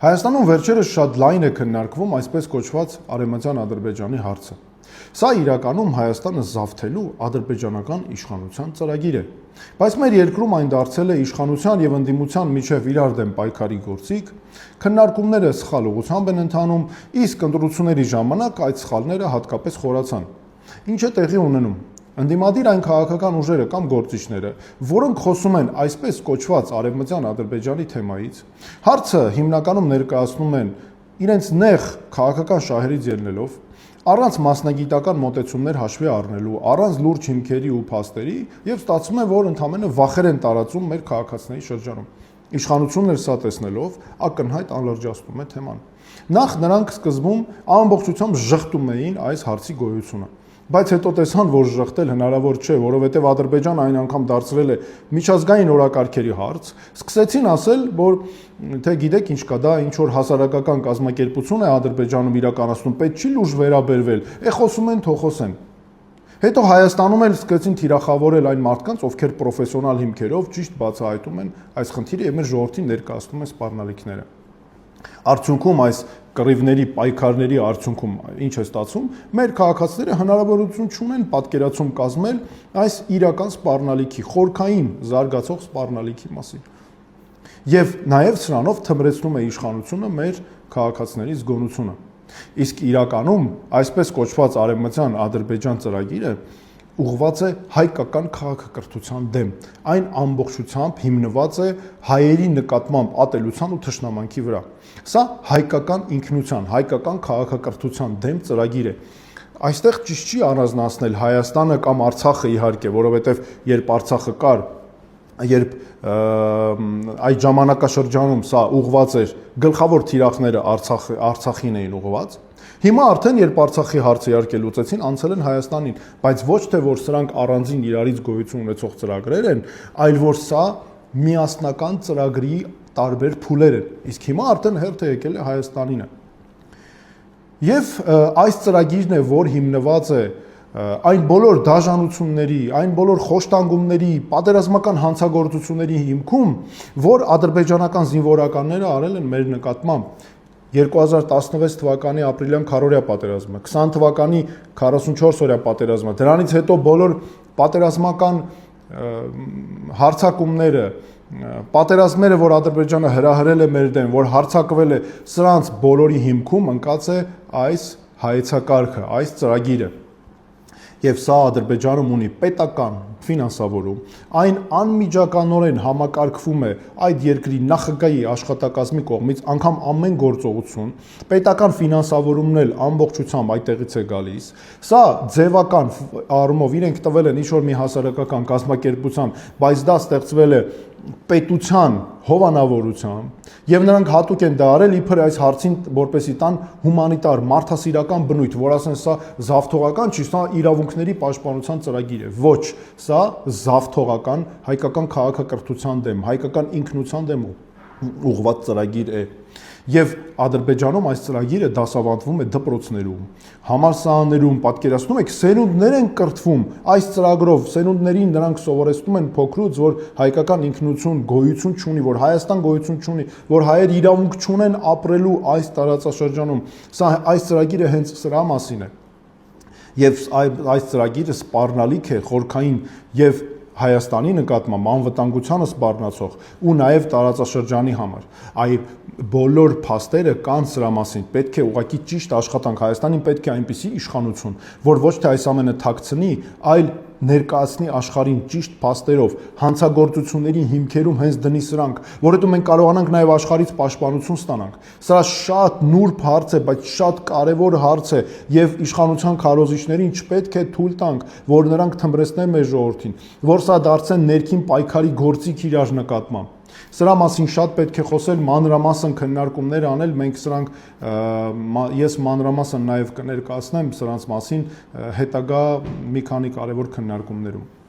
Հայաստանում վերջերս շատ լայն է քննարկվում այսպես կոչված Արևմտյան Ադրբեջանի հարցը։ Սա իրականում Հայաստանը զավթելու ադրբեջանական իշխանության ծրագիր է։ Բայց մեր երկրում այն դարձել է իշխանության եւ ընդդիմության միջև իրար դեմ պայքարի գործիք, քննարկումները սխալ ուղղությամբ են ընթանում, իսկ ընտրությունների ժամանակ այդ սխալները հատկապես խորացան։ Ինչ է տեղի ունենում։ Ընդդիմադիր այն քաղաքական ուժերը կամ գործիչները, որոնք խոսում են այսպես կոչված Արևմտյան Ադրբեջանի թեմայից, հարցը հիմնականում ներկայացնում են իրենց նեղ քաղաքական շահերից ելնելով, առանց մասնագիտական մոտեցումներ հաշվի առնելու, առանց լուրջ հիմքերի ու փաստերի, եւ ստացվում է, որ ընդհանրապես վախեր են տարածում մեր քաղաքացիների շրջանում։ Իշխանությունն սա տեսնելով ակնհայտ անլրջացնում է թեման։ Նախ նրանք սկզբում ամբողջությամբ ժխտում էին այս հարցի գոյությունը։ Բայց հետո տեսան, որ ժխտել հնարավոր չէ, որովհետև Ադրբեջանը այն անգամ դարձրել է միջազգային օրակարգերի հարց, սկսեցին ասել, որ թե գիտեք ինչ կա, դա ինչ որ հասարակական կազմակերպություն է Ադրբեջանում իրականացնում, պետք չի լուրջ վերաբերվել, խոսում են, թող խոսեն։ Հետո Հայաստանում էլ սկսեցին թիրախավորել այն մարդկանց, ովքեր պրոֆեսիոնալ հիմքերով ճիշտ բացահայտում են այս խնդիրը եւ մեր ժողովրդին ներկայացնում են սպառնալիքները։ Արդյունքում այս կռիվների, պայքարների արդյունքում ինչ է ստացվում, մեր քաղաքացիները հնարավորություն չունեն պատկերացում կազմել այս իրական սպառնալիքի, խորքային զարգացող սպառնալիքի մասին։ Եվ նաև սրանով թմրեցնում է իշխանությունը մեր քաղաքացիների զգոնությունը։ Իսկ իրականում այսպես կոչված Արևմտյան Ադրբեջան ծրագիրը ուղղված է հայկական քաղաքակրթության դեմ։ Այն ամբողջությամբ հիմնված է հայերի նկատմամբ ատելության ու թշնամանքի վրա։ Սա հայկական ինքնության, հայկական քաղաքակրթության դեմ ծրագիր է։ Այստեղ ճիշտ չի առանձնացնել Հայաստանը կամ Արցախը իհարկե, որովհետև երբ Արցախը կար, երբ այդ ժամանակաշրջանում սա ուղղված էր, գլխավոր թիրախները Արցախին էին ուղղված։ Հիմա արդեն երբ Արցախի հարցը իհարկե լուծեցին, անցել են Հայաստանին, բայց ոչ թե որ սրանք առանձին իրարից գոյություն ունեցող ծրագրեր են, այլ որ սա միասնական ծրագրի տարբեր փուլեր են։ Իսկ հիմա արդեն հերթը եկել է Հայաստանինը։ Եվ այս ծրագիրն է, որ հիմնված է այն բոլոր դաժանությունների, այն բոլոր խոշտանգումների, պատերազմական հանցագործությունների հիմքում, որ ադրբեջանական զինվորականները արել են մեր նկատմամբ։ 2016 թվականի ապրիլյան քառօրյա պատերազմը, 20 թվականի 44-օրյա պատերազմը, դրանից հետո բոլոր պատերազմական հարձակումները, պատերազմները, որ Ադրբեջանը հրահրել է մեր դեմ, որ հարձակվել է, սրանց բոլորի հիմքում ընկած է այս հայեցակարգը, այս ծրագիրը։ Եվ սա Ադրբեջանում ունի պետական ֆինանսավորում, այն անմիջականորեն համակարգվում է այդ երկրի նախագահի աշխատակազմի կողմից, անգամ ամեն գործողություն, պետական ֆինանսավորումն էլ ամբողջությամբ այդտեղից է գալիս։ Սա ձևական առումով իրենք տվել են ինչ-որ մի հասարակական կազմակերպության, բայց դա ստեղծվել է պետության հովանավորությամբ, եւ նրանք հատուկ են դա արել իբր այս հարցին որպեսի տան հումանիտար մարդասիրական բնույթ, որ ասեն սա զավթողական չի, սա իրավունքների պաշտպանության ծրագիր է։ Ոչ, սա զավթողական հայկական քաղաքակրթության դեմ, հայկական ինքնության դեմ ուղղված ծրագիր է։ Եվ Ադրբեջանում այս ծրագիրը դասավանդվում է դպրոցներում, համալսարաններում, պատկերացնում եք, սերունդներ են կրթվում այս ծրագրով, սերունդներին նրանք սովորեցնում են փոքրուց, որ հայկական ինքնություն գոյություն չունի, որ Հայաստան գոյություն չունի, որ հայեր իրավունք չունեն ապրելու այս տարածաշրջանում։ Սա այս ծրագիրը հենց սրա մասին է։ Եվ այս ծրագիրը սպառնալիք է խորքային եւ Հայաստանի նկատմամբ անվտանգությանը սպառնացող ու նաև տարածաշրջանի համար։ Այ բոլոր փաստերը կան սրա մասին, պետք է ուղղակի ճիշտ աշխատանք, Հայաստանին պետք է այնպիսի իշխանություն, որ ոչ թե այս ամենը թաքցնի, այլ ներկայացնի աշխարհին ճիշտ փաստերով, հանցագործությունների հիմքերում հենց դնի սրանք, որովհետեւ մենք կարողանանք նաև աշխարհից պաշտպանություն ստանանք։ Սա շատ նուրբ հարց է, բայց շատ կարևոր հարց է, եւ իշխանության քարոզիչներին չպետք է թույլ տանք, որ նրանք թմրեցնեն մեր ժողովրդին, որ սա դարձեն ներքին պայքարի գործիք իրար նկատմամբ։ Սրա մասին շատ պետք է խոսել, մանրամասն քննարկումներ անել, մենք սրանք ես մանրամասն նաև կներկայացնեմ սրանց մասին հետագա մի քանի կարևոր քննարկումներում։